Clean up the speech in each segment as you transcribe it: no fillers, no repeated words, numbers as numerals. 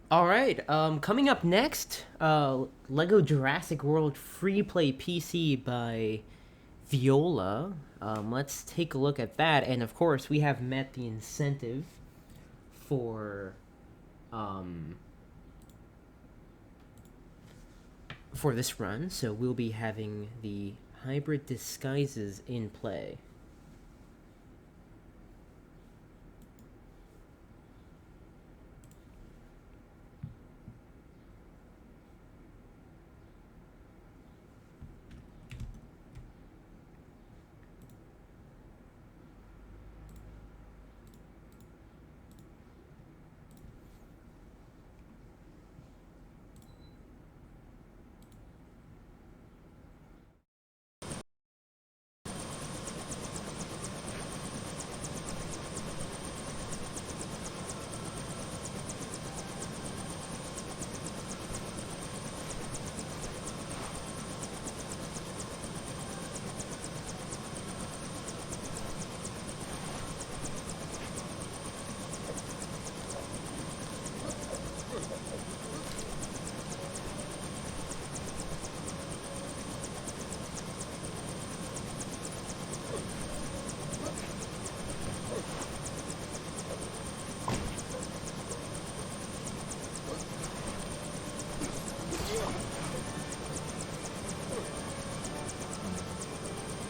Alright, coming up next, Lego Jurassic World Free Play PC by Viola. Let's take a look at that, and of course, we have met the incentive for, um, for this run, so we'll be having the hybrid disguises in play.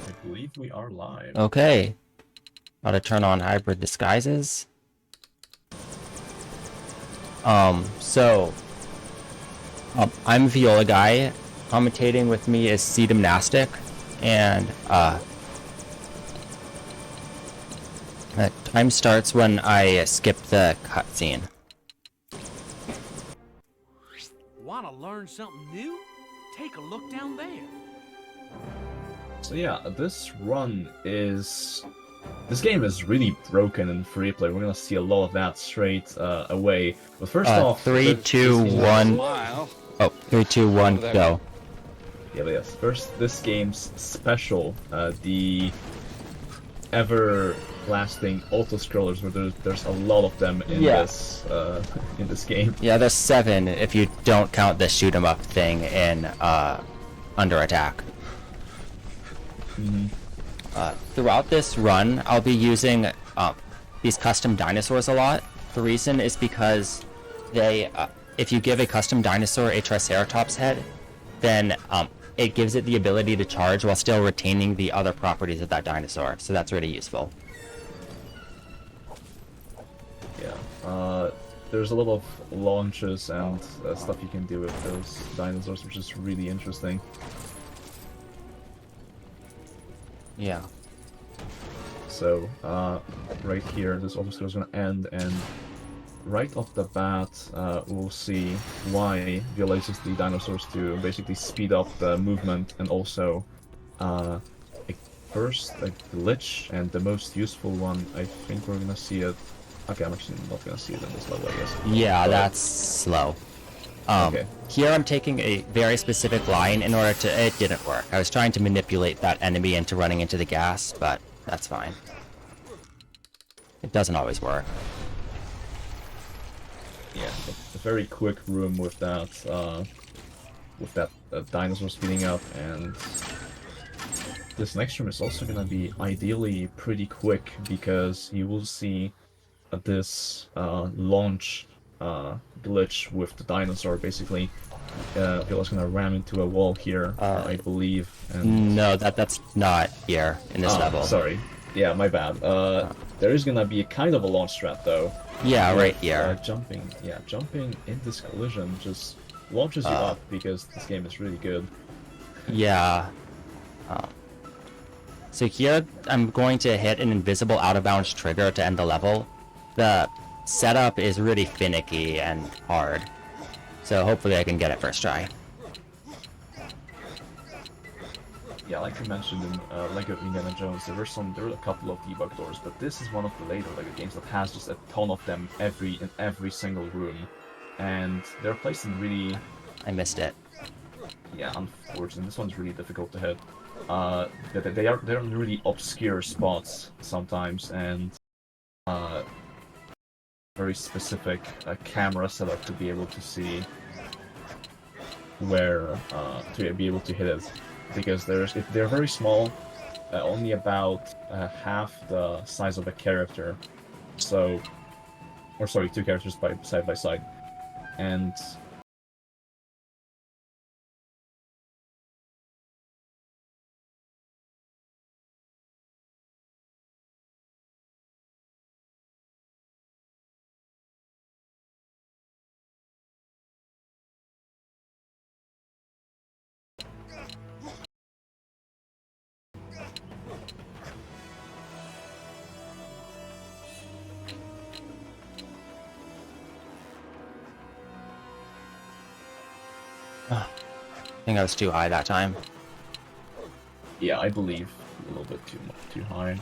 I believe we are live. Okay. About to turn on hybrid disguises. I'm ViolaGuy. Commentating with me is Cedamnastic, and time starts when I skip the cutscene. Want to learn something new? Take a look down there. So yeah, this game is really broken in free play. We're gonna see a lot of that straight away. But first off, 3, 2, 1. Oh, 3, 2, 1, go. Yeah, but yes. First, this game's special, the everlasting auto scrollers, where there's a lot of them in this game. Yeah, there's 7 if you don't count the shoot 'em up thing in Under Attack. Throughout this run, I'll be using these custom dinosaurs a lot. The reason is because they, if you give a custom dinosaur a Triceratops head, then it gives it the ability to charge while still retaining the other properties of that dinosaur. So that's really useful. Yeah, there's a lot of launches and stuff you can do with those dinosaurs, which is really interesting. Yeah. So, right here, this obviously is going to end, and right off the bat, we'll see why Viola uses the dinosaurs to basically speed up the movement, and also, first, a glitch, and the most useful one, I think we're going to see it. Okay, I'm actually not going to see it in this level, I guess. Yeah, But, that's slow. okay. Here I'm taking a very specific line in order to... It didn't work. I was trying to manipulate that enemy into running into the gas, but that's fine. It doesn't always work. Yeah, a very quick room with that dinosaur speeding up, and this next room is also gonna be ideally pretty quick because you will see this launch glitch with the dinosaur. Basically, Viola's gonna ram into a wall here, I believe. And... No, that's not here in this level. Sorry. Yeah, my bad. There is gonna be a kind of a launch strat though. Yeah, right here. Jumping in this collision just launches you up because this game is really good. Yeah. So here I'm going to hit an invisible out-of-bounds trigger to end the level. The setup is really finicky and hard, so hopefully I can get it first try. Yeah, like you mentioned in Lego Indiana Jones, there were a couple of debug doors, but this is one of the later Lego games that has just a ton of them in every single room, and they're placed in really... I missed it. Yeah, unfortunately, this one's really difficult to hit. They're in really obscure spots sometimes, and very very specific camera setup to be able to see where to be able to hit it, because they're very small, only about half the size of a character. So, or sorry, two characters side by side, and I think I was too high that time. yeah, I believe a little bit too high.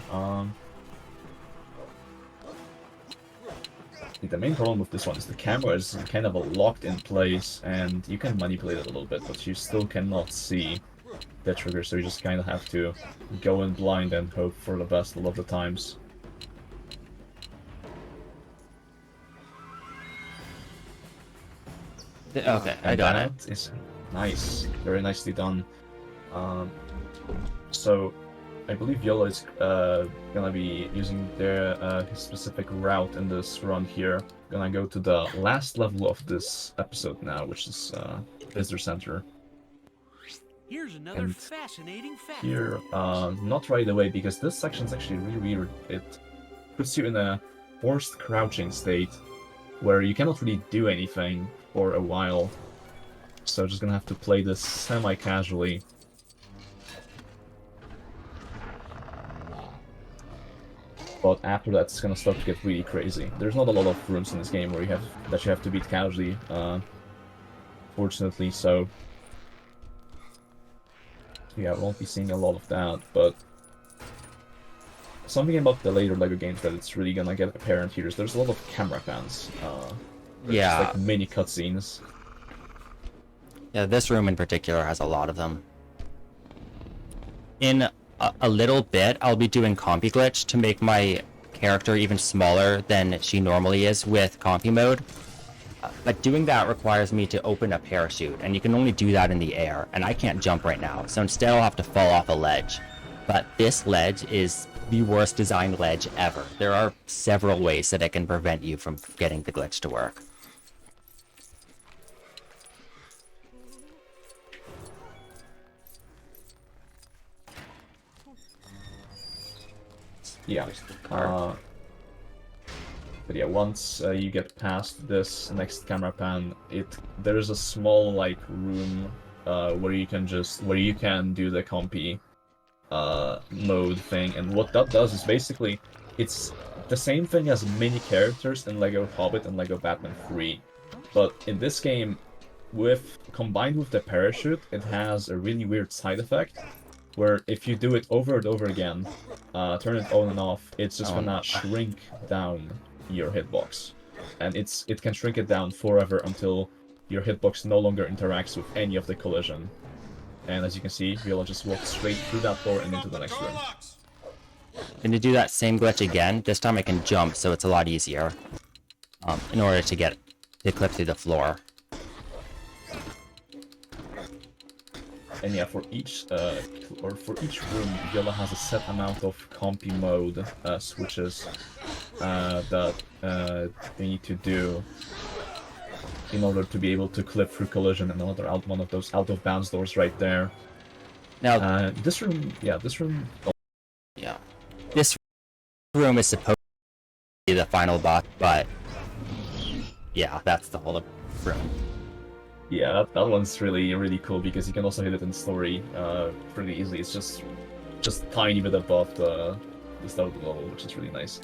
The main problem with this one is the camera is kind of locked in place, and you can manipulate it a little bit, but you still cannot see the trigger, so you just kind of have to go in blind and hope for the best a lot of the times. Okay, I got it. That is nice, very nicely done. So I believe Viola is gonna be using their his specific route in this run here. Gonna go to the last level of this episode now, which is Visitor Center. Here's another And fascinating fact. Here, not right away, because this section is actually really weird. It puts you in a forced crouching state where you cannot really do anything for a while. So just gonna have to play this semi-casually. But after that, it's gonna start to get really crazy. There's not a lot of rooms in this game where you have to beat casually, fortunately. So yeah, I won't be seeing a lot of that. But something about the later LEGO games that it's really gonna get apparent here is there's a lot of camera pans. Yeah. Just like mini cutscenes. Yeah, this room in particular has a lot of them. In a little bit, I'll be doing Compy Glitch to make my character even smaller than she normally is with Compy mode. But doing that requires me to open a parachute, and you can only do that in the air, and I can't jump right now, so instead I'll have to fall off a ledge. But this ledge is the worst designed ledge ever. There are several ways that it can prevent you from getting the glitch to work. Yeah. But yeah, once you get past this next camera pan, there's a small like room where you can do the compy mode thing, and what that does is basically it's the same thing as mini characters in LEGO Hobbit and LEGO Batman 3, but in this game, combined with the parachute, it has a really weird side effect where if you do it over and over again, turn it on and off, it's just gonna shrink down your hitbox. And it can shrink it down forever until your hitbox no longer interacts with any of the collision. And as you can see, Viola just walked straight through that door and into the next room. And to do that same glitch again, this time I can jump, so it's a lot easier. In order to clip through the floor. And yeah, for each room, Viola has a set amount of compy mode switches that they need to do in order to be able to clip through collision, and another one of those out of bounds doors right there. Now, this room. yeah, this room is supposed to be the final boss, but yeah, that's the whole room. Yeah, that one's really cool because you can also hit it in story pretty easily. It's just tiny bit above the start of the level, which is really nice.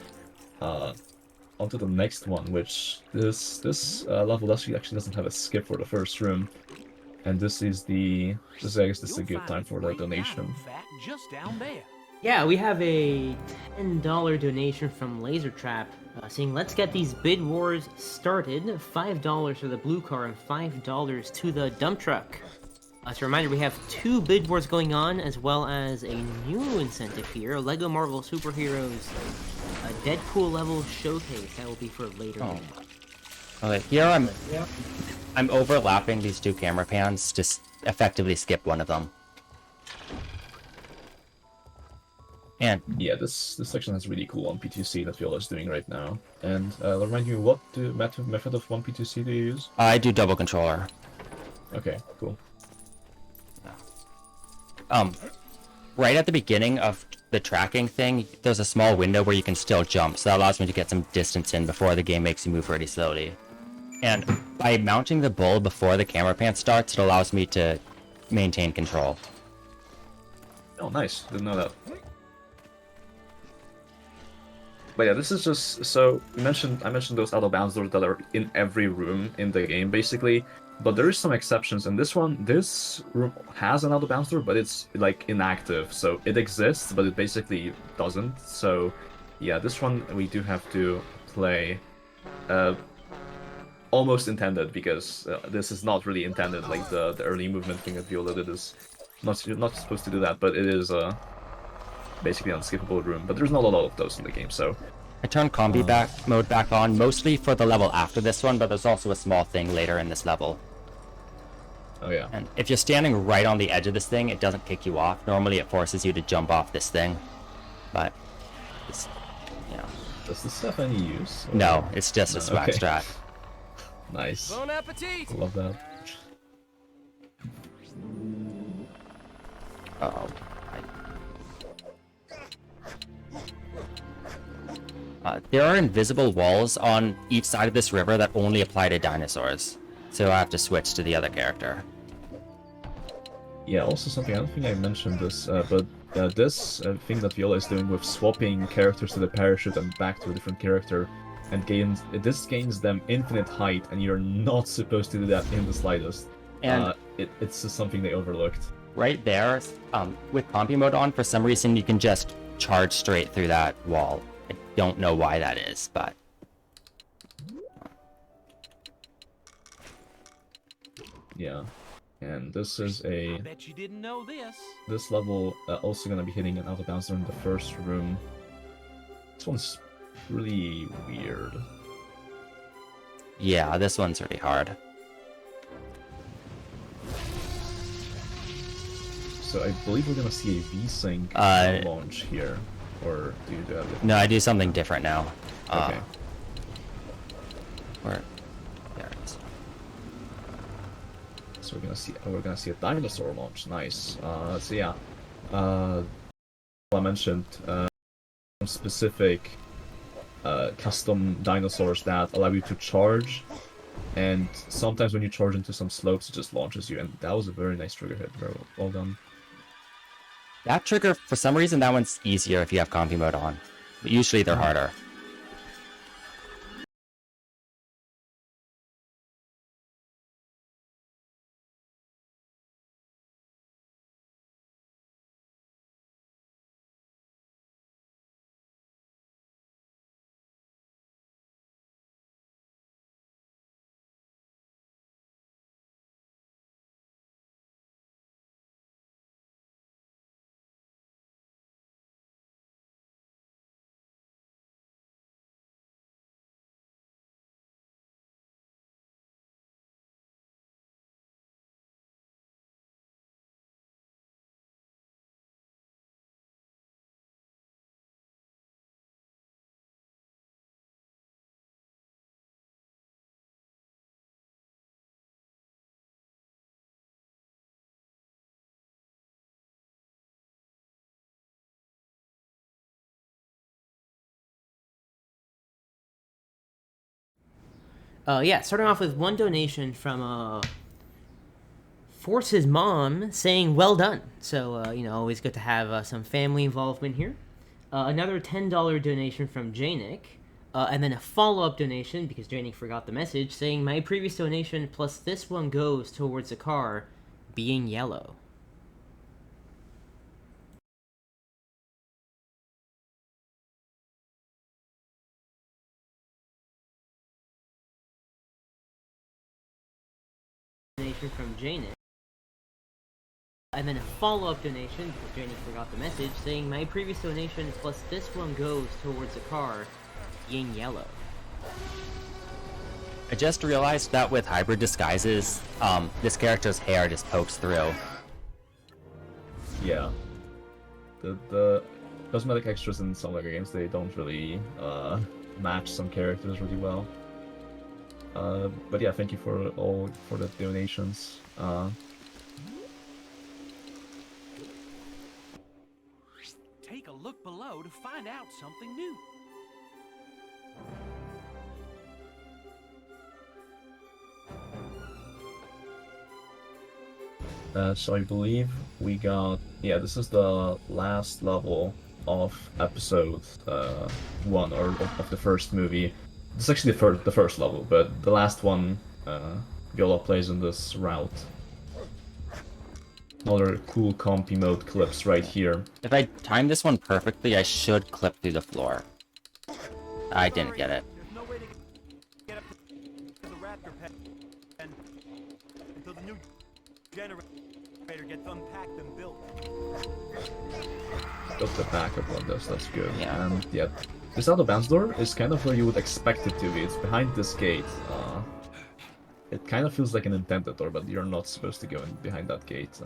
On to the next one, which this level actually doesn't have a skip for the first room, and I guess this is a good time for the donation. Just down there. Yeah, we have a $10 donation from Lasertrap saying, let's get these bid wars started. $5 for the blue car and $5 to the dump truck. As a reminder, we have 2 bid wars going on, as well as a new incentive here, LEGO Marvel Superheroes, a Deadpool level showcase that will be for later. Oh. Okay, here I'm overlapping these 2 camera pans to effectively skip one of them. And yeah, this section is really cool on P2C that Viola is doing right now. And I'll remind you, what method of 1P2C do you use? I do double controller. Okay, cool. Right at the beginning of the tracking thing, there's a small window where you can still jump, so that allows me to get some distance in before the game makes you move really slowly. And by mounting the bull before the camera pan starts, it allows me to maintain control. Oh, nice. Didn't know that. But yeah, this is just so I mentioned those out of bounds doors that are in every room in the game basically, but there is some exceptions. And this room has an out of bounds door, but it's like inactive, so it exists, but it basically doesn't. So yeah, this one we do have to play almost intended, because this is not really intended. Like the early movement thing that Viola did is not supposed to do that, but it is basically unskippable room, but there's not a lot of those in the game, so... I turned combi mode back on, mostly for the level after this one, but there's also a small thing later in this level. Oh yeah. And if you're standing right on the edge of this thing, it doesn't kick you off. Normally it forces you to jump off this thing. But, it's, you know... Does this have any use? Or... No, it's just a swag okay. strat. Nice. Bon appetit! Love that. Uh-oh. There are invisible walls on each side of this river that only apply to dinosaurs, so I have to switch to the other character. Yeah, also something, I don't think I mentioned this, but this thing that Viola is doing with swapping characters to the parachute and back to a different character, and this gains them infinite height, and you're not supposed to do that in the slightest. And it's just something they overlooked. Right there, with combi mode on, for some reason you can just charge straight through that wall. I don't know why that is, but... Yeah, and this is a... I bet you didn't know this. This level also gonna be hitting an out of bounds in the first room. This one's really weird. Yeah, this one's really hard. So I believe we're gonna see a V-Sync launch here. Or do you do that? No, I do something different now. Okay. Where? There it is. So we're gonna see a dinosaur launch. Nice. So yeah. I mentioned some specific custom dinosaurs that allow you to charge, and sometimes when you charge into some slopes, it just launches you. And that was a very nice trigger hit. Very well done. That trigger, for some reason, that one's easier if you have combi mode on. But usually they're harder. Yeah, starting off with one donation from Force's mom saying well done. So, always good to have some family involvement here. Another $10 donation from Janik. And then a follow-up donation, because Janik forgot the message, saying my previous donation plus this one goes towards the car being yellow. Donation from Janik. And then a follow-up donation, because Jenny forgot the message, saying my previous donation plus this one goes towards the car, being yellow. I just realized that with hybrid disguises, this character's hair just pokes through. Yeah. The cosmetic extras in some LEGO games, they don't really match some characters really well. But yeah, thank you for the donations. Take a look below to find out something new. So I believe we got... Yeah, this is the last level of episode 1, or of the first movie. This is actually the first level, but the last one Viola plays in this route. Another cool compy mode clips right here. If I time this one perfectly, I should clip through the floor. I didn't get it. There's no way to get up to the raptor pen until the new generator gets unpacked and built. Got the backup on this, that's good. Yeah. And yeah, this out of bounds door is kind of where you would expect it to be. It's behind this gate. It kind of feels like an intended door, but you're not supposed to go in behind that gate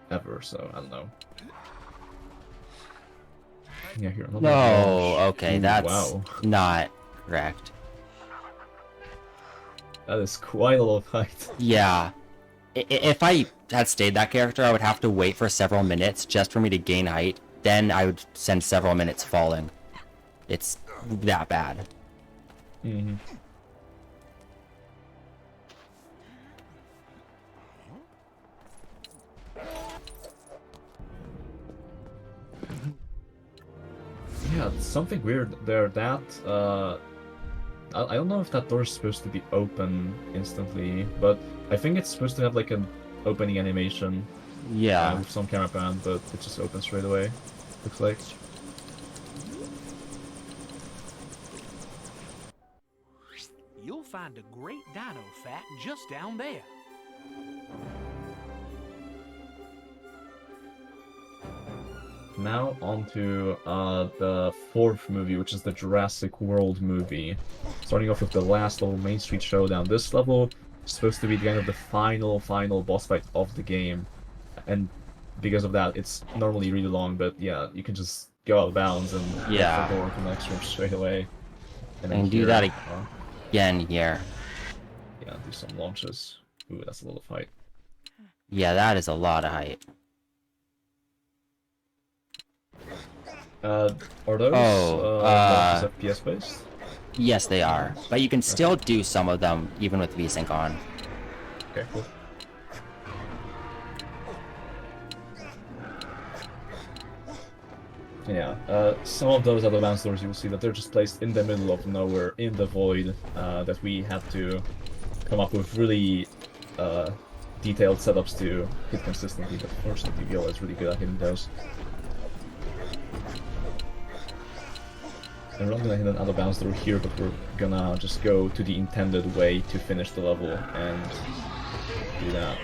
ever, so I don't know. Yeah, here, another No, launch. okay, Ooh, that's wow. not correct. That is quite a lot of height. Yeah. If I had stayed that character, I would have to wait for several minutes just for me to gain height. Then I would spend several minutes falling. It's that bad. Mm-hmm. Yeah, something weird there. That I don't know if that door is supposed to be open instantly, but I think it's supposed to have like an opening animation Yeah. with some camera pan, but it just opens straight away. Looks like. You'll find a great dino fact just down there. Now on to the fourth movie, which is the Jurassic World movie. Starting off with the last level, Main Street Showdown. This level is supposed to be kind of the final boss fight of the game. And because of that, it's normally really long, but yeah, you can just go out of bounds and Yeah. hit the door to the next room straight away. And then And do here, that again here. yeah, do some launches. Ooh, that's a little fight. Yeah, that is a lot of height. Are those launches FPS based? Yes, they are. But you can still do some of them even with VSync on. Okay, cool. Yeah, some of those other bounce doors, you will see that they're just placed in the middle of nowhere, in the void, that we had to come up with really detailed setups to hit consistently, but fortunately Viola is really good at hitting those. And we're not gonna hit another bounce door here, but we're gonna just go to the intended way to finish the level and do that.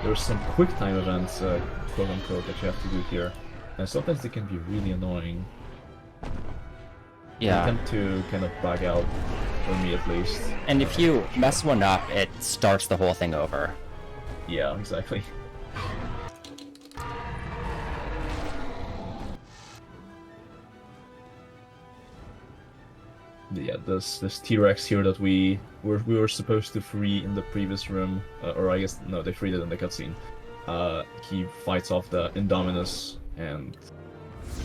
There's some quick time events, quote unquote, that you have to do here. And sometimes they can be really annoying. Yeah. They tend to kind of bug out, for me at least. And if you mess one up, it starts the whole thing over. Yeah, exactly. Yeah, this T-Rex here that we were supposed to free in the previous room, or I guess no, they freed it in the cutscene. He fights off the Indominus, and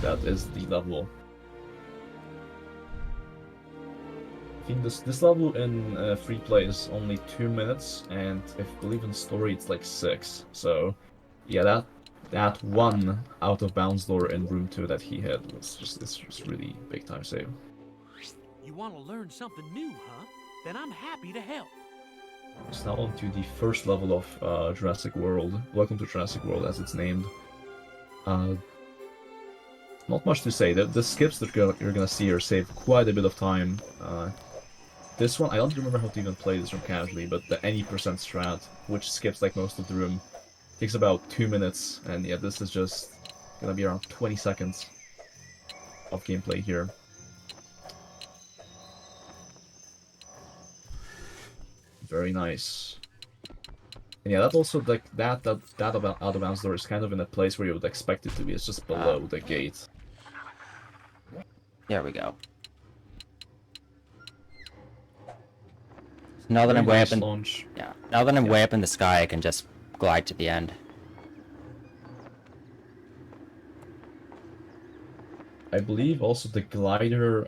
that is the level. I think this level in free play is only 2 minutes, and if believe in story, it's like 6. So, yeah, that one out of bounds door in room 2 that he hit was it's just really big time save. You want to learn something new, huh? Then I'm happy to help. So now on to the first level of Jurassic World. Welcome to Jurassic World, as it's named. Not much to say. The skips that you're gonna see are save quite a bit of time. This one, I don't remember how to even play this room casually, but the any percent strat, which skips like most of the room, Takes about 2 minutes, and yeah, this is just gonna be around 20 seconds of gameplay here. Very nice. And yeah, that's also like that about out of bounds door is kind of in a place where you would expect it to be. It's just below the gate. There we go. So now that Very I'm way nice up in launch. yeah, now that I'm way up in the sky, I can just glide to the end. I believe also the glider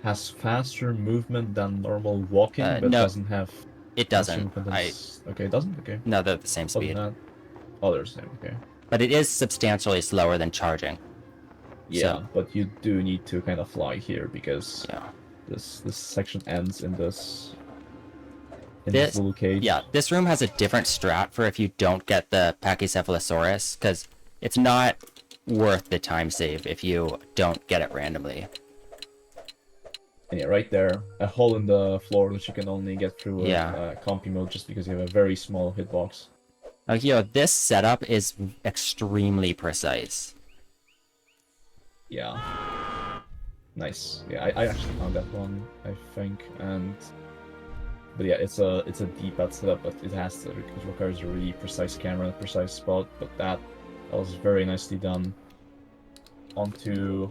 has faster movement than normal walking, but No, doesn't have it faster doesn't. movement than okay, it doesn't? Okay. No, they're the same Other speed. than that, oh, they're the same, okay. But it is substantially slower than charging. Yeah, So, but you do need to kind of fly here because yeah. this section ends in this This little cage. Yeah, this room has a different strat for if you don't get the Pachycephalosaurus, because it's not worth the time save if you don't get it randomly. And yeah, right there, a hole in the floor which you can only get through Yeah. compy mode just because you have a very small hitbox. Now here, this setup is extremely precise. Yeah. Nice. Yeah, I actually found that one, I think, and but yeah, it's a D-pad setup, but it requires a really precise camera, precise spot. But that was very nicely done. Onto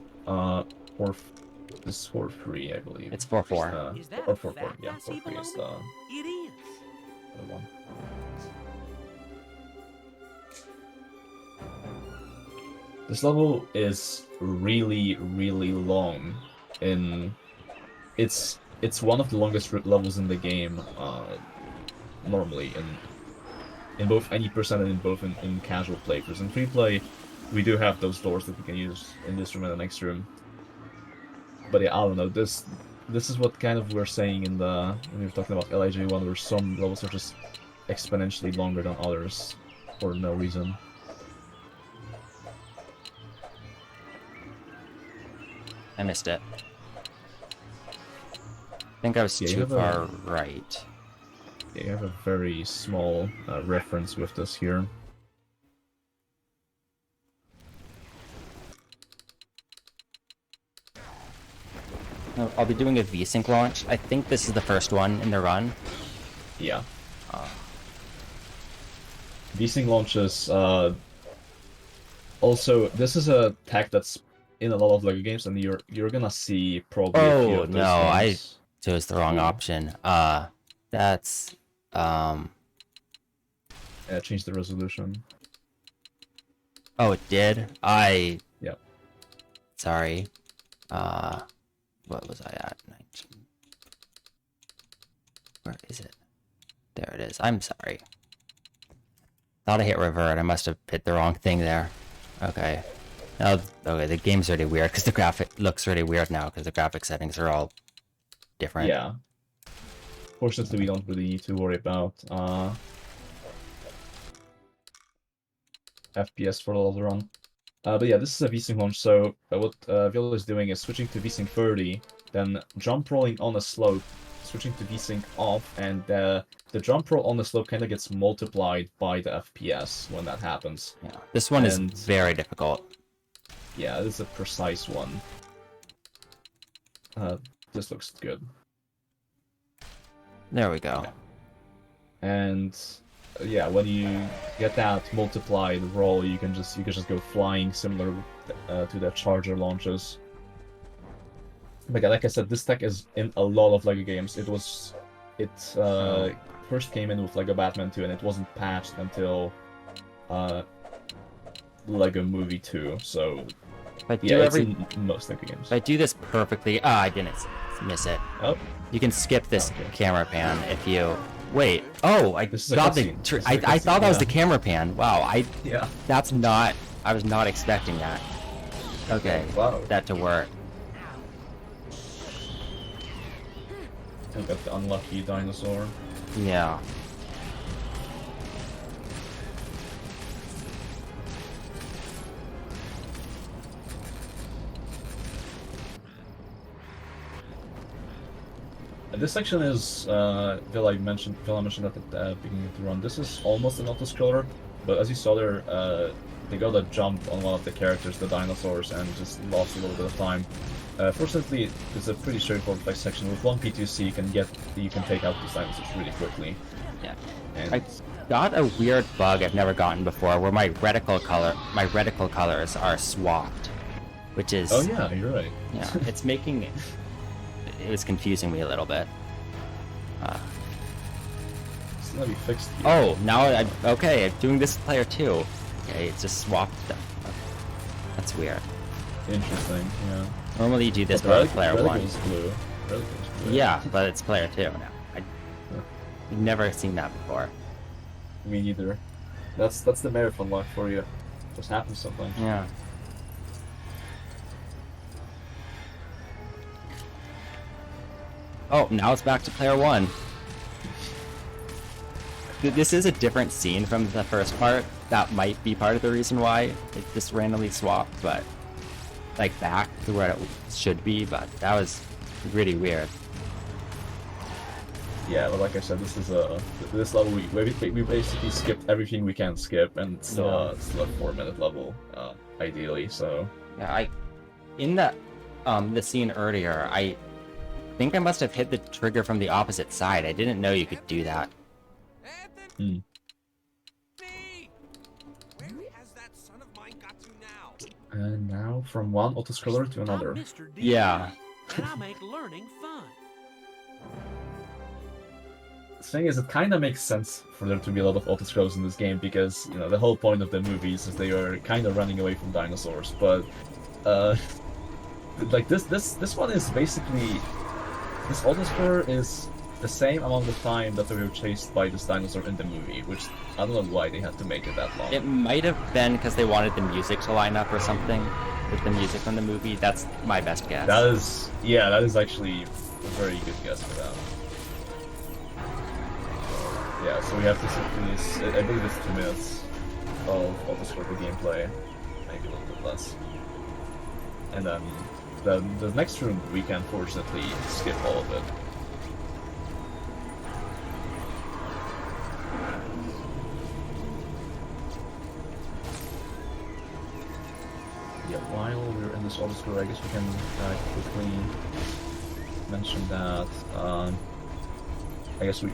this is 4-3, I believe. It's 4-4. Is that Or a 4-4. fat Yeah, lassie 4-3 is below the me? It is. other one. This level is really, really long. It's one of the longest levels in the game, normally in both any percent and in casual play. Because in free play, we do have those doors that we can use in this room and the next room. But yeah, I don't know. This is what kind of we're saying in the when we were talking about LEGOthon, where some levels are just exponentially longer than others for no reason. I missed it. I think I was too far right. Yeah, you have a very small reference with this here. I'll be doing a VSync launch. I think this is the first one in the run. Yeah. VSync launches. Also, this is a tech that's in a lot of LEGO games, and you're gonna see probably a few Oh of those no, I things. chose the wrong option. That's Change the resolution. Oh, it did. Yep. Sorry. What was I at? 19. Where is it? There it is. I'm sorry. Thought I hit revert. I must have hit the wrong thing there. Okay. Now, okay, the game's really weird because the graphic looks really weird now because the graphic settings are all different. Yeah. Fortunately, we don't really need to worry about FPS for a lot of the run. But yeah, this is a VSync launch, so what Viola is doing is switching to VSync 30, then jump rolling on a slope, switching to VSync off, and the jump roll on the slope kind of gets multiplied by the FPS when that happens. Yeah. This one is very difficult. Yeah, this is a precise one. This looks good. There we go. And yeah, when you get that multiplied roll, you can just go flying, similar to the charger launches. But yeah, like I said, this tech is in a lot of LEGO games. It first came in with LEGO Batman 2, and it wasn't patched until LEGO Movie 2. So yeah, it's in most LEGO games. If I do this perfectly, I didn't miss it. Oh, you can skip this camera pan if you. Wait. Oh, I got the. I thought that was the camera pan. Wow. Yeah. That's not. I was not expecting that. Okay. Wow. That to work. I got the unlucky dinosaur. Yeah. This section is, Villa mentioned at the beginning of the run, this is almost an auto-scroller, but as you saw there, they got a jump on one of the characters, the dinosaurs, and just lost a little bit of time. Fortunately, it's a pretty straightforward fight section. With one P2C, you can take out these dinosaurs really quickly. Yeah. And I got a weird bug I've never gotten before, where my reticle colors are swapped, which is... oh yeah, you're right. Yeah, it's making it was confusing me a little bit. It's gonna be fixed here. Oh, now I'm doing this with player 2. Okay, it's just swapped them. That's weird. Interesting, yeah. Normally you do this But with player 1. Relic is blue. Relic is blue. Yeah, but it's player 2 now. I've never seen that before. Me neither. That's the marathon luck for you. Just happens sometimes. Yeah. Oh, now it's back to player 1. This is a different scene from the first part. That might be part of the reason why it just randomly swapped, but like back to where it should be, but that was really weird. Yeah, but like I said, this is this level we basically skipped everything we can skip, and it's still a 4-minute level, ideally. So Yeah, in the scene earlier, I think I must have hit the trigger from the opposite side. I didn't know you could do that. Anthony! Where has that son of mine got to now? and now from one autoscroller to another. I'm Mr. D, Yeah. and I make learning fun. The thing is, it kind of makes sense for there to be a lot of autoscrolls in this game because the whole point of the movies is they are kind of running away from dinosaurs. But like this one is basically this autoscroller is the same amount of time that they were chased by this dinosaur in the movie, which I don't know why they had to make it that long. It might have been because they wanted the music to line up or something with the music from the movie. That's my best guess. That is actually a very good guess for that. Yeah, so we have to sit through this. I believe it's 2 minutes of autoscroller gameplay, maybe a little bit less. And then the next room we can fortunately skip all of it. Yeah, while we're in this autoscroller, I guess we can quickly mention that. I guess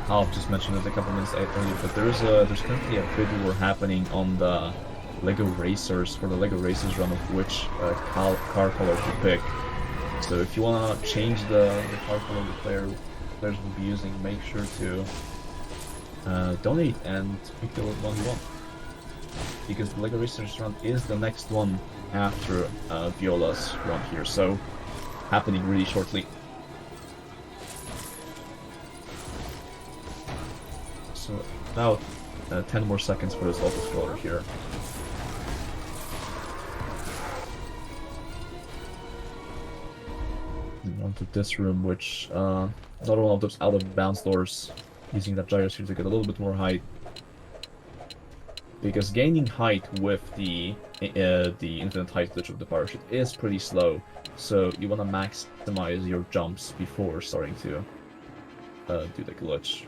I'll just mention it a couple minutes earlier, but there's currently a bid war happening on the LEGO Racers for the LEGO Racers run of which car color to pick. So if you wanna change the car color the players will be using, make sure to donate and pick the one you want. Because the LEGO Racers run is the next one after Viola's run here, so happening really shortly. So about 10 more seconds for this autoscroller here. And onto this room, which another one of those out of bounds doors, using that gyrosphere to get a little bit more height. Because gaining height with the infinite height glitch of the parachute is pretty slow, so you want to maximize your jumps before starting to do the glitch.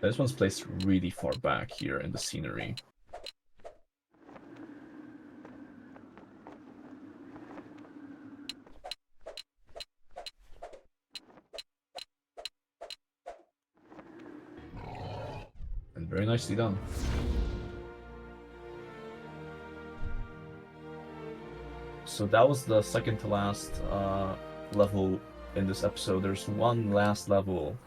This one's placed really far back here in the scenery. And very nicely done. So that was the second to last level in this episode. There's one last level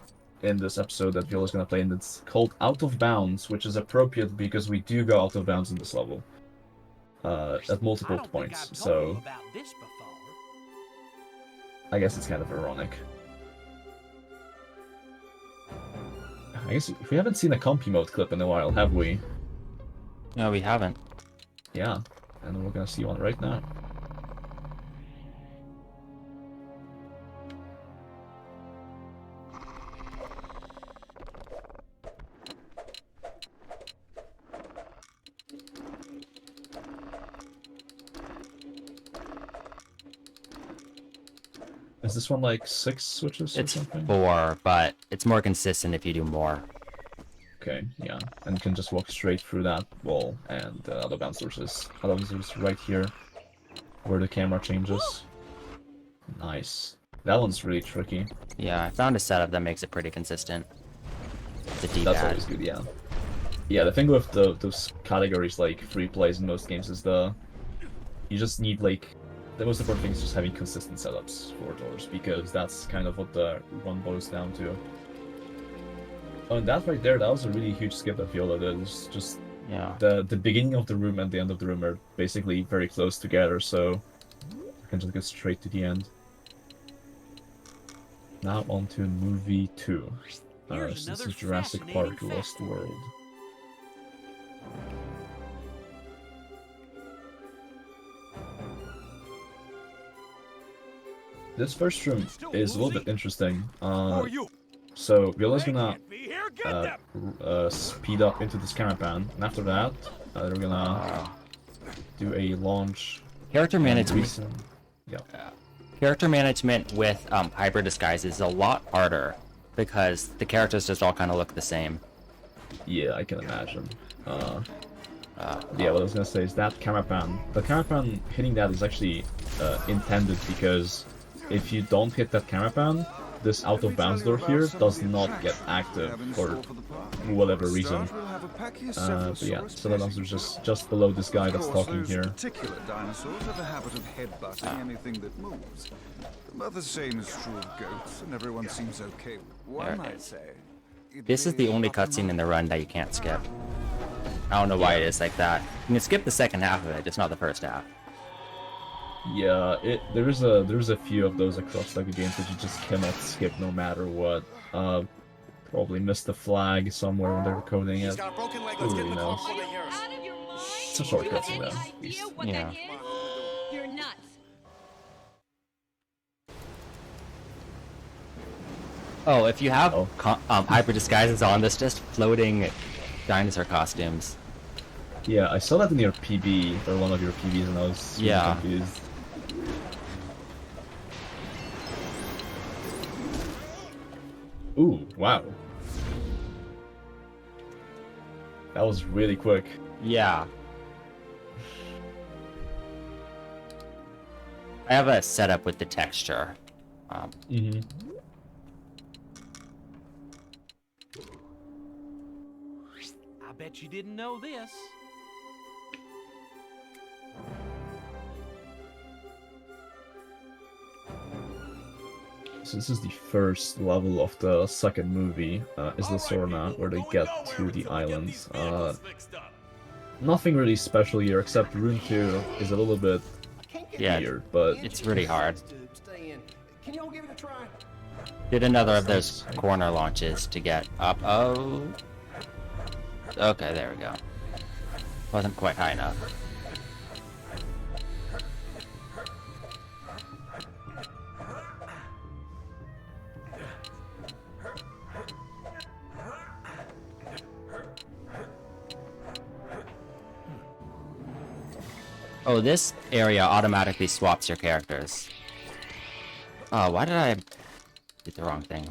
in this episode that Viola's gonna play, and it's called Out of Bounds, which is appropriate because we do go out of bounds in this level at multiple points. So About this before. I guess it's kind of ironic. I guess we haven't seen a comp emote clip in a while, have we? No, we haven't. Yeah, and we're gonna see one right now. Is this one like 6 switches or It's something? 4, but it's more consistent if you do more. Okay, yeah. And you can just walk straight through that wall, and the other bouncers is right here, where the camera changes. Nice. That one's really tricky. Yeah, I found a setup that makes it pretty consistent. The D-pad. That's always good, yeah. Yeah, the thing with those categories like free plays in most games is you just need like the most important thing is just having consistent setups for doors, because that's kind of what the run boils down to. Oh, and that right there, that was a really huge skip that Viola did. It's just Yeah. the beginning of the room and the end of the room are basically very close together, so you can just get straight to the end. Now on to movie 2. Here's This another is Jurassic fascinating Park: Lost fact. World. This first room is a little bit interesting. Who are you? So Viola's gonna Can't be here. Get them. speed up into this caravan, and after that, they're gonna do a launch. Character management. Yeah. Character management with hybrid disguise is a lot harder because the characters just all kind of look the same. Yeah, I can imagine. Yeah, what I was gonna say is that caravan. The caravan hitting that is actually intended because if you don't hit that caravan, this out of bounds door here does not get active for whatever reason. But yeah, so that answer is just below this guy that's talking here. Particular dinosaurs have a habit of headbutting anything that moves. But the same is true of goats, and everyone seems okay with one, There it I'd is. say. This is the only cutscene in the run that you can't skip. I don't know why it is like that. You can skip the second half of it, just not the first half. Yeah, there's a few of those across LEGO games that you just cannot skip no matter what. Probably missed a flag somewhere when they were coding it. Got a broken leg. Who Let's get really in the car knows? before they hear us. Out of your mind? It's a shortcut to Any them. idea what Yeah. that is? You're nuts. Oh, if you have Oh. hybrid disguises on, there's just floating dinosaur costumes. Yeah, I saw that in your PB, or one of your PBs, and I was really Yeah. confused. Ooh, wow. That was really quick. Yeah. I have a setup with the texture. Mm-hmm. I bet you didn't know this. So this is the first level of the second movie, is the Sorna, where they get to the islands. Nothing really special here, except room 2 is a little bit Yeah, weird, but it's really hard. Stay in. Can you all give it a try? Did another of those corner launches to get up. Oh. Okay, there we go. Wasn't quite high enough. Oh, this area automatically swaps your characters. Oh, why did I did the wrong thing?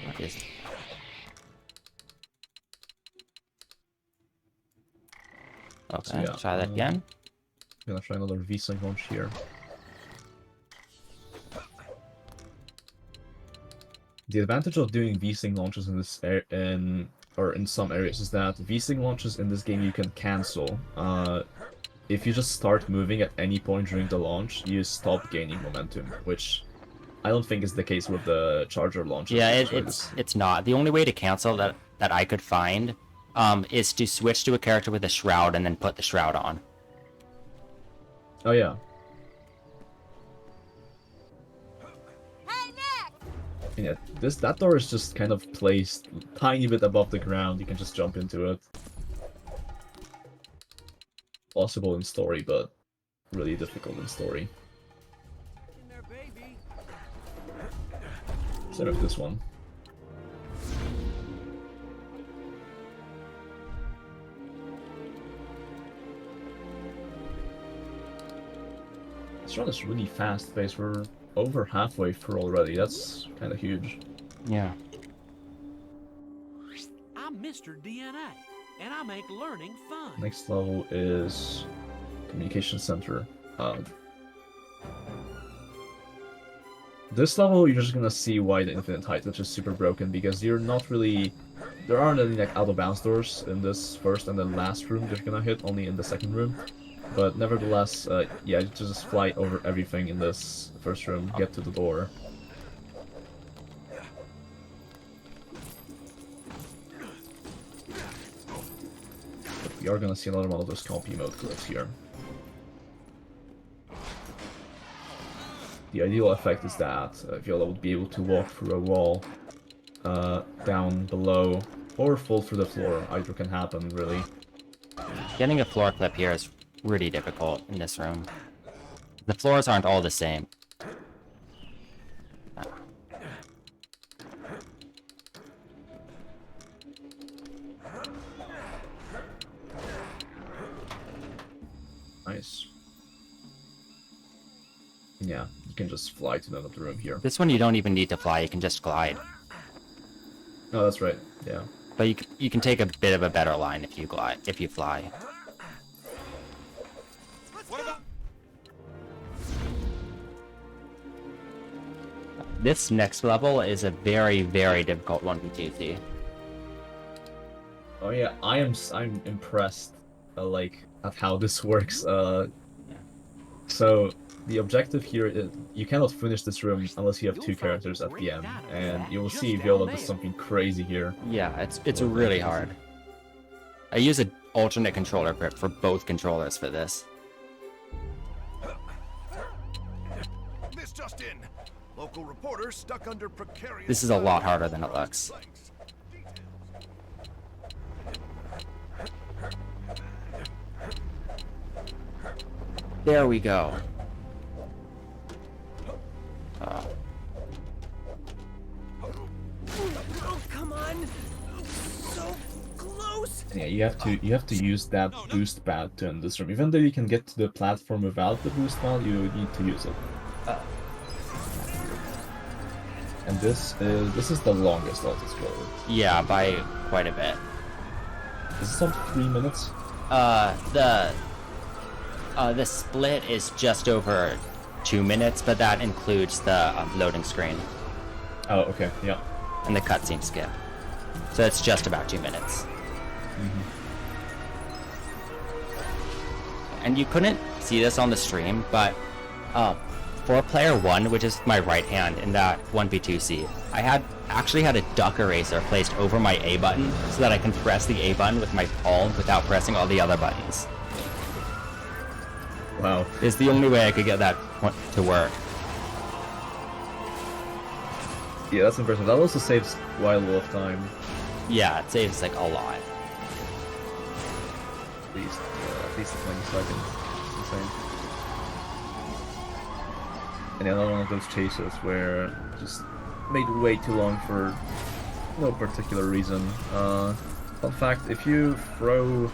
What is it? Okay, yeah, try that again. I'm gonna try another V-Sync launch here. The advantage of doing V-Sync launches in this in some areas is that V-Sync launches in this game you can cancel. If you just start moving at any point during the launch, you stop gaining momentum, which I don't think is the case with the charger launches. Yeah, because it's not. The only way to cancel that I could find is to switch to a character with a shroud and then put the shroud on. Oh yeah. Hey, Nick! Yeah, that door is just kind of placed a tiny bit above the ground. You can just jump into it. Possible in story, but really difficult in story. In there, baby. Instead of this one. Let's This run is really fast-paced. We're over halfway through already. That's kind of huge. Yeah. I'm Mr. DNA, and I make learning fun. Next level is Communication Center. This level, you're just gonna see why the Infinite Height is just super broken, because you're not really... There aren't any like out-of-bounds doors in this first and then last room that you're gonna hit, only in the second room. But nevertheless, yeah, you just fly over everything in this first room, get to the door. But we are gonna see another one of those compy mode glitches here. The ideal effect is that Viola would be able to walk through a wall down below or fall through the floor. Either can happen, really. Getting a floor clip here is really difficult in this room. The floors aren't all the same. Nice. Yeah, you can just fly to another room here. This one you don't even need to fly, you can just glide. Oh, that's right. Yeah. But you can take a bit of a better line if you glide, if you fly. This next level is a very, very difficult one to see. Oh yeah, I'm impressed, like, at how this works. So the objective here is you cannot finish this room unless you have two characters at the end, and you will see Viola does something crazy here. Yeah, it's really hard. I use an alternate controller grip for both controllers for this. This just in. Local reporter stuck under precarious. This is a lot harder than it looks. There we go. Oh, come on! So close! Yeah, you have to use that boost pad to end this room. Even though you can get to the platform without the boost pad, you need to use it. And this is the longest auto-scroller. Yeah, by quite a bit. Is this on 3 minutes? The split is just over 2 minutes, but that includes the loading screen. Oh, okay, yeah. And the cutscene skip. So it's just about 2 minutes. And you couldn't see this on the stream, but for player 1, which is my right hand in that 1v2 seed, I actually had a duck eraser placed over my A button so that I can press the A button with my palm without pressing all the other buttons. Wow. It's the only way I could get that to work. Yeah, that's impressive. That also saves quite a lot of time. Yeah, it saves like a lot. At least 20 seconds. It's insane. And another one of those chases where just made way too long for no particular reason. Fun fact, if you throw,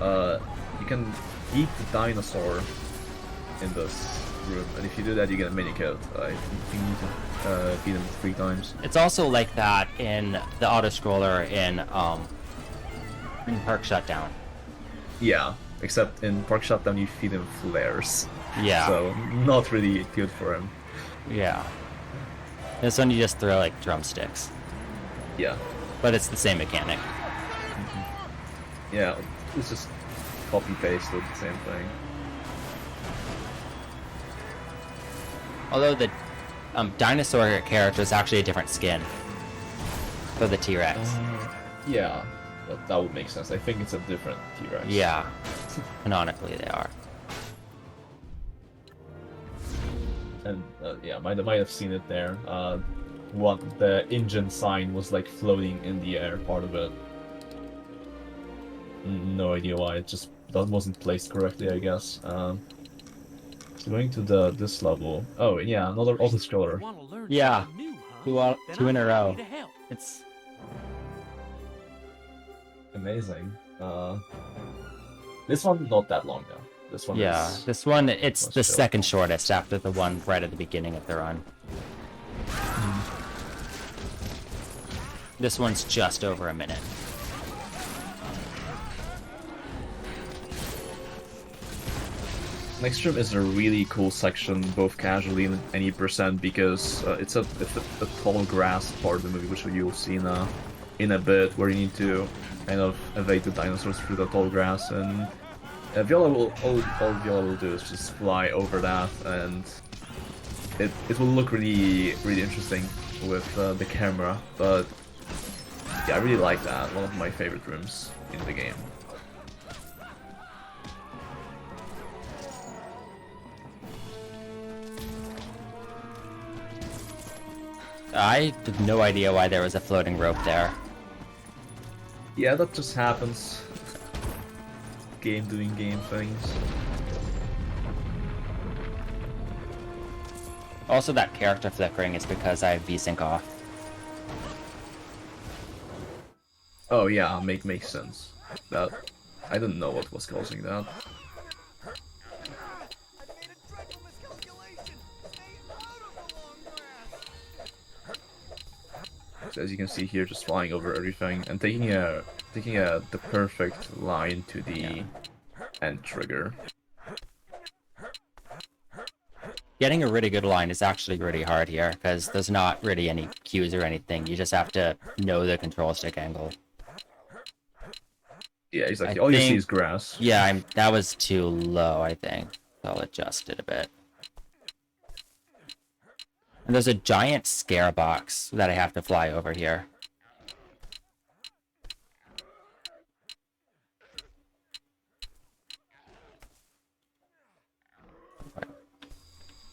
you can eat the dinosaur in this room, and if you do that you get a mini kit. I think you need to feed them 3 times. It's also like that in the auto-scroller in Park Shutdown. Yeah, except in Park Shutdown you feed him flares. Yeah. So, not really good for him. Yeah. This one you just throw like drumsticks. Yeah. But it's the same mechanic. Yeah, it's just copy-paste the same thing. Although the dinosaur character is actually a different skin for the T-Rex. Yeah, that would make sense. I think it's a different T-Rex. Yeah. Canonically they are. And yeah, might have seen it there. The engine sign was like floating in the air, part of it. No idea why. It just wasn't placed correctly, I guess. So going to this level. Oh yeah, another auto-scroller. Yeah. Two in a row. It's amazing. This one not that long though. This one Yeah, is... this one, it's Let's the chill. second shortest after the one right at the beginning of the run. This one's just over a minute. Next room is a really cool section, both casually and any percent, because it's a tall grass part of the movie, which you'll see in a bit, where you need to kind of evade the dinosaurs through the tall grass, and Viola will all Viola will do is just fly over that, and it will look really interesting with the camera. But yeah, I really like that. One of my favorite rooms in the game. I have no idea why there was a floating rope there. Yeah, that just happens. Game doing game things. Also, that character flickering is because I have VSync off. Oh yeah, makes sense. That I didn't know what was causing that. So as you can see here, just flying over everything and taking the perfect line to the end trigger. Getting a really good line is actually really hard here, because there's not really any cues or anything. You just have to know the control stick angle. Yeah, exactly. I All you see think- is grass. Yeah, that was too low, I think. I'll adjust it a bit. And there's a giant scare box that I have to fly over here.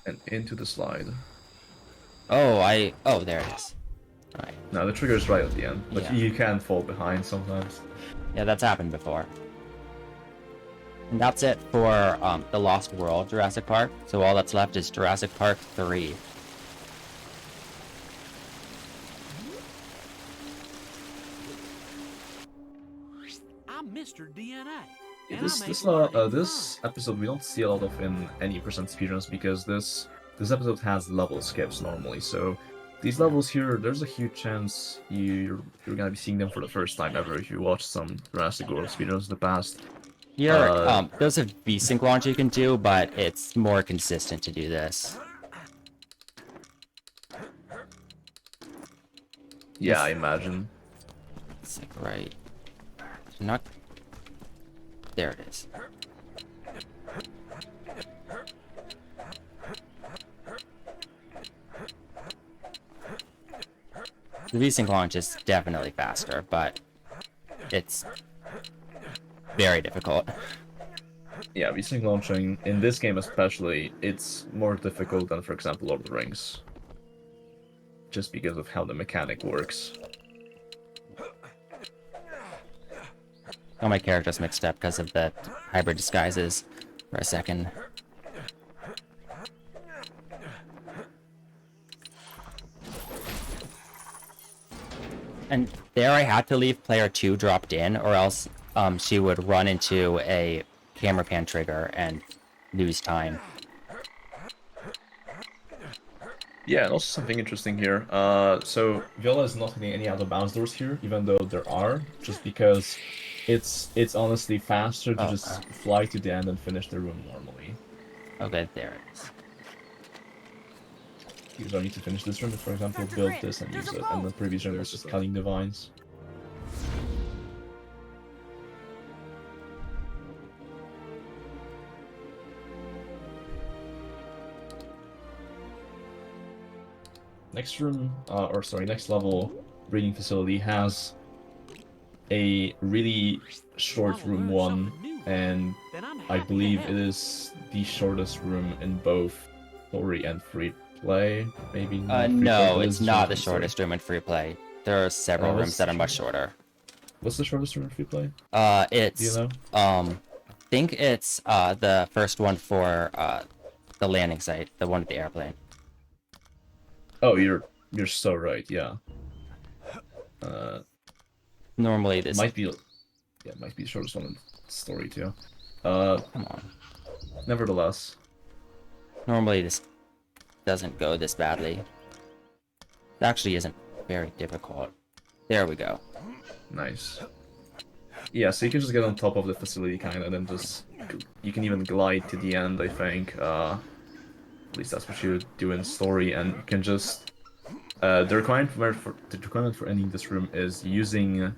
And into the slide. Oh, there it is. Alright. No, the trigger is right at the end, but Yeah. you can fall behind sometimes. Yeah, that's happened before. And that's it for the Lost World Jurassic Park. So all that's left is Jurassic Park 3. I'm Mr. DNA. and This I this make learning this episode we don't see a lot of in any percent speedruns, because this episode has level skips normally. So these levels here, there's a huge chance you're gonna be seeing them for the first time ever if you watch some Jurassic World speedruns in the past. Here, there's a VSync launch you can do, but it's more consistent to do this. Yeah, I imagine. It's like right. Not. There it is. The VSync launch is definitely faster, but it's very difficult. Yeah, VSync launching in this game especially, it's more difficult than, for example, Lord of the Rings. Just because of how the mechanic works. All my characters mixed up because of the hybrid disguises for a second. And there I had to leave player 2 dropped in, or else she would run into a camera pan trigger and lose time. Yeah, and also something interesting here. So Viola is not hitting any out of bounds doors here, even though there are, just because it's honestly faster to just fly to the end and finish the room normally. Okay, there it is. You don't need to finish this room, but for example, build this and use it, and the previous room was just cutting the vines. Next room, next level breeding facility has a really short room 1, and I believe it is the shortest room in both story and free play. Maybe not free No, play, but it's not the in story. shortest room in free play. There are several what's rooms that are the much shorter. What's the shortest room in free play? It's Do you know? I think it's the first one for the landing site, the one with the airplane. Oh, you're so right. Yeah. Normally this Might be the shortest one in story too. come on. nevertheless. Normally this doesn't go this badly. It actually isn't very difficult. There we go. Nice. Yeah, so you can just get on top of the facility kind of, and then just you can even glide to the end. I think. At least that's what you do in story, and you can just. The requirement for ending this room is using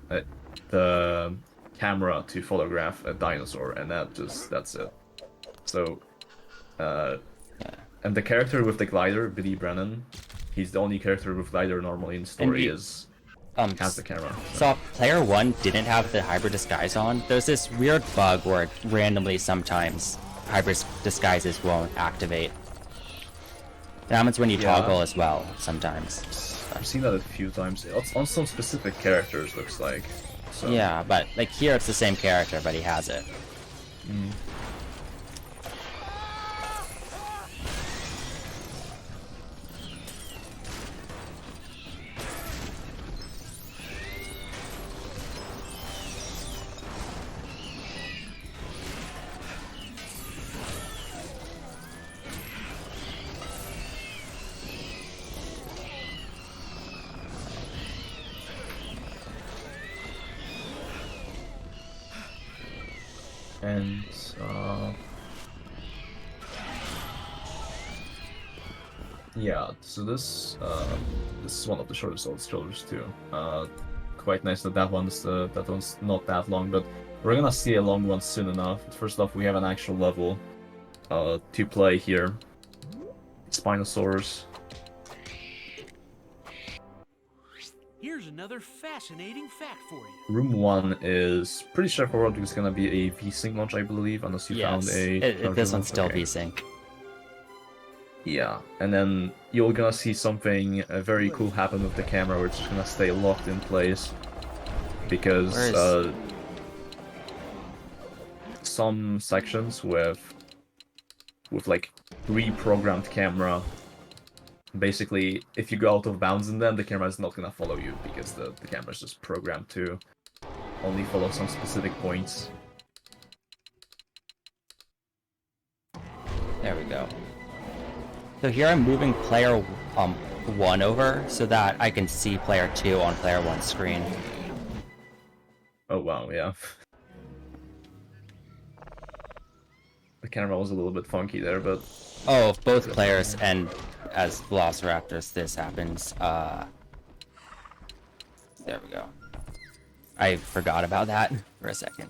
the camera to photograph a dinosaur, and that's it. So, and the character with the glider, Billy Brennan, he's the only character with glider normally in story has the camera. So player 1 didn't have the hybrid disguise on. There's this weird bug where randomly sometimes hybrid disguises won't activate. It happens when you toggle as well, sometimes. I've seen that a few times. It's on some specific characters, looks like. So. Yeah, but like here it's the same character, but he has it. Mm. And yeah, so this is one of the shortest old scrollers too. Quite nice that that one's not that long, but we're gonna see a long one soon enough. But first off, we have an actual level to play here. Spinosaurus. Here's another fascinating fact for you. Room 1 is pretty straightforward because it's gonna be a VSync launch, I believe, unless you found a. This one's still okay. VSync. Yeah, and then you're gonna see something very cool happen with the camera, which is gonna stay locked in place because some sections with like pre-programmed camera. Basically, if you go out of bounds in them, the camera is not gonna follow you because the camera is just programmed to only follow some specific points. There we go. So here I'm moving player 1 over so that I can see player 2 on player 1's screen. Oh wow, yeah. The camera was a little bit funky there, but... Oh, both players, and as Velociraptors this happens, there we go. I forgot about that for a second.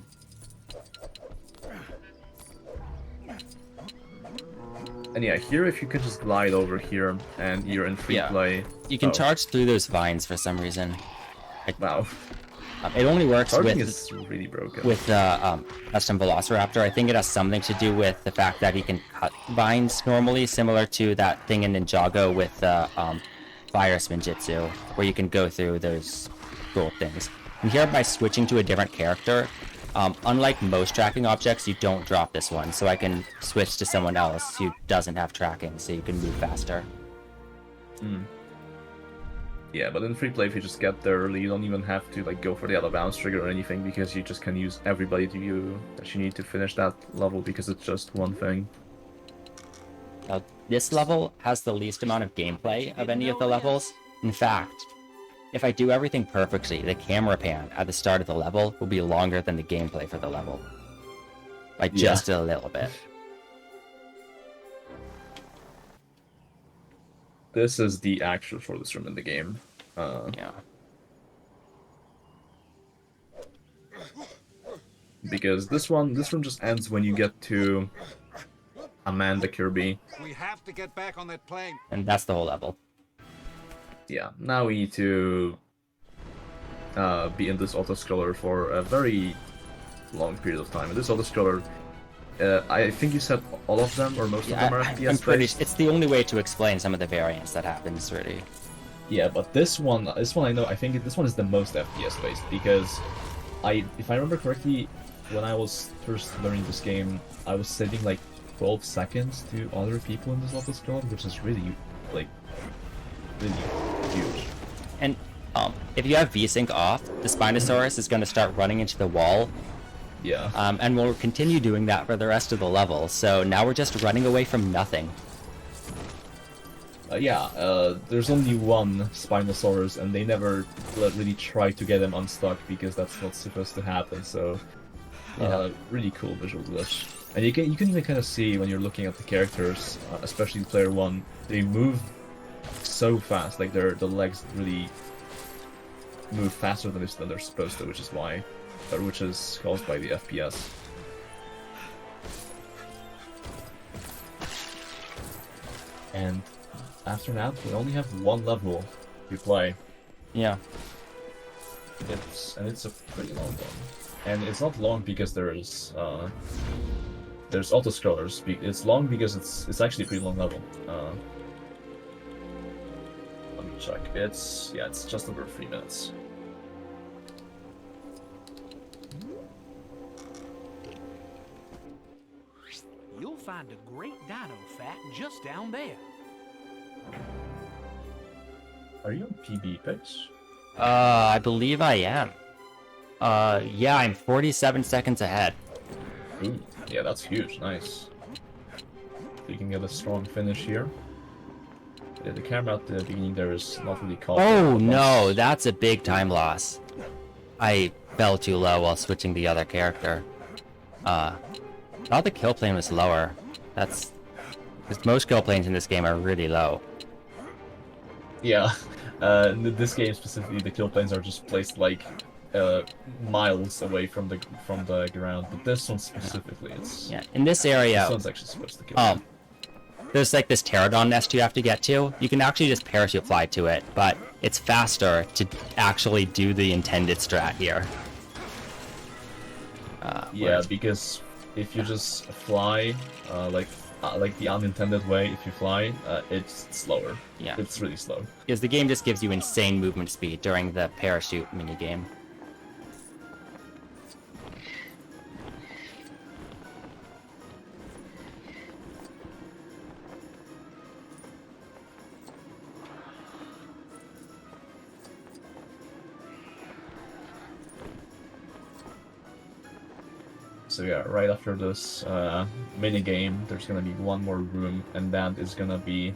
And yeah, here if you could just glide over here and you're in free play. You can charge through those vines for some reason. Wow. It only works Charging is really broken. with the custom Velociraptor. I think it has something to do with the fact that he can cut vines normally, similar to that thing in Ninjago with the fire spinjitzu, where you can go through those cool things. And here, by switching to a different character, unlike most tracking objects, you don't drop this one, so I can switch to someone else who doesn't have tracking, so you can move faster. Mm. Yeah, but in free play, if you just get there early, you don't even have to like go for the out of bounds trigger or anything, because you just can use everybody that you need to finish that level, because it's just one thing. Now, this level has the least amount of gameplay of any of the levels. In fact, if I do everything perfectly, the camera pan at the start of the level will be longer than the gameplay for the level. By just a little bit. This is the actual shortest room in the game. Yeah. Because this room just ends when you get to Amanda Kirby. We have to get back on that plane. And that's the whole level. Yeah, now we need to be in this auto-scroller for a very long period of time. And this auto-scroller, I think you said all of them, or most of them are FPS I'm pretty. based. It's the only way to explain some of the variants that happens, really. Yeah, but this one I know. I think this one is the most FPS based because if I remember correctly, when I was first learning this game, I was saving like 12 seconds to other people in this auto-scroller, which is really huge. And if you have VSync off, the Spinosaurus is going to start running into the wall Yeah. And we'll continue doing that for the rest of the level. So now we're just running away from nothing. There's only one Spinosaurus, and they never really try to get him unstuck because that's not supposed to happen. So, really cool visual glitch. And you can even kind of see when you're looking at the characters, especially player one, they move so fast. Like the legs really move faster than they're supposed to, which is caused by the FPS. And after that, we only have one level to play. Yeah. It's a pretty long one, and it's not long because there's auto-scrollers. It's long because it's actually a pretty long level. Let me check. It's just over 3 minutes. You'll find a great dino fat just down there. Are you on PB picks? I believe I am. Yeah, I'm 47 seconds ahead. Ooh, yeah, that's huge. Nice. You can get a strong finish here. Yeah, the camera at the beginning there is not really caught. Oh no, that's a big time loss. I fell too low while switching the other character. Thought the kill plane was lower. That's because most kill planes in this game are really low. Yeah, in this game specifically, the kill planes are just placed like miles away from the ground. But this one specifically, it's in this area. This one's actually supposed to kill. There's like this pterodon nest you have to get to. You can actually just parachute fly to it, but it's faster to actually do the intended strat here. Because if you just fly, like the unintended way, if you fly, it's slower. Yeah. It's really slow. Because the game just gives you insane movement speed during the parachute minigame. So yeah, right after this mini game, there's gonna be one more room, and that is gonna be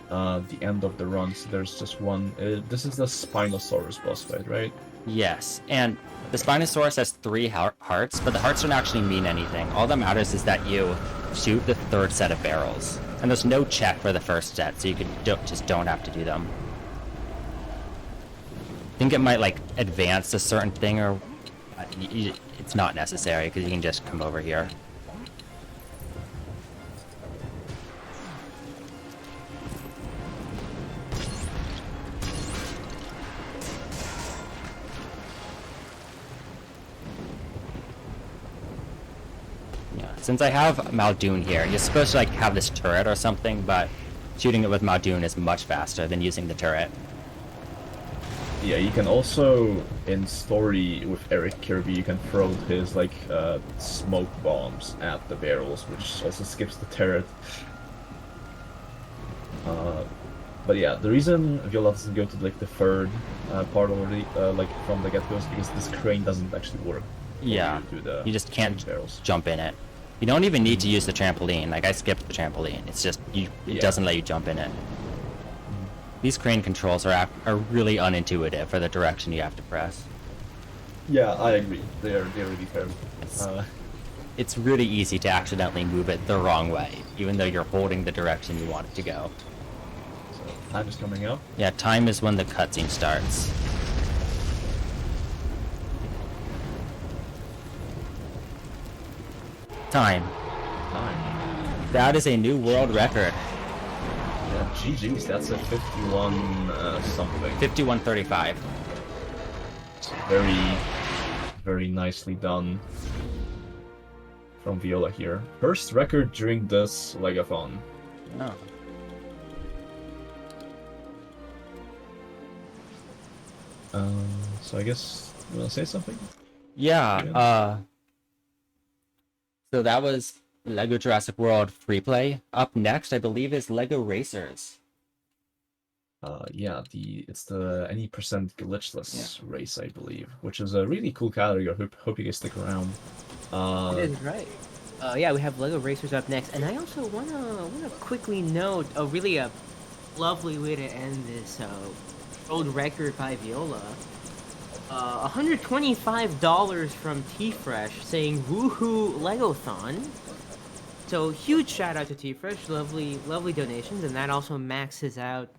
the end of the run. So there's just one. This is the Spinosaurus boss fight, right? Yes, and the Spinosaurus has 3 hearts, but the hearts don't actually mean anything. All that matters is that you shoot the 3rd set of barrels, and there's no check for the 1st set, so you just don't have to do them. I think it might like advance a certain thing, or it's not necessary because you can just come over here. Since I have Muldoon here, you're supposed to like have this turret or something, but shooting it with Muldoon is much faster than using the turret. Yeah, you can also, in story with Eric Kirby, you can throw his like smoke bombs at the barrels, which also skips the turret. But yeah, the reason Viola doesn't go to like the 3rd part already, like from the get-go, is because this crane doesn't actually work. Yeah, you just can't jump in it. You don't even need to use the trampoline. Like I skipped the trampoline. It's just it doesn't let you jump in it. These crane controls are really unintuitive for the direction you have to press. Yeah, I agree. They're really terrible. It's really easy to accidentally move it the wrong way, even though you're holding the direction you want it to go. So time is coming up. Yeah, time is when the cutscene starts. Time. That is a new world record. Yeah, GG's, that's a 51 something. 51:35. Very, very nicely done from Viola here. First record during this LEGOthon. Oh. So I guess you wanna say something? Yeah. So that was LEGO Jurassic World free play. Up next, I believe, is LEGO Racers. yeah, it's the any percent glitchless race, I believe, which is a really cool category. I hope you guys stick around. It is right. Yeah, we have Lego Racers up next, and I also wanna quickly note a really lovely way to end this old record by Viola. $125 from T-Fresh saying woohoo LEGOthon. So huge shout out to T-Fresh, lovely donations, and that also maxes out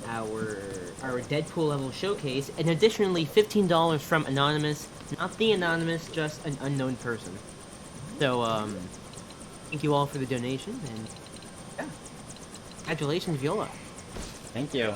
our Deadpool level showcase, and additionally $15 from Anonymous, not the Anonymous, just an unknown person. So thank you all for the donation, and yeah, congratulations Viola. Thank you.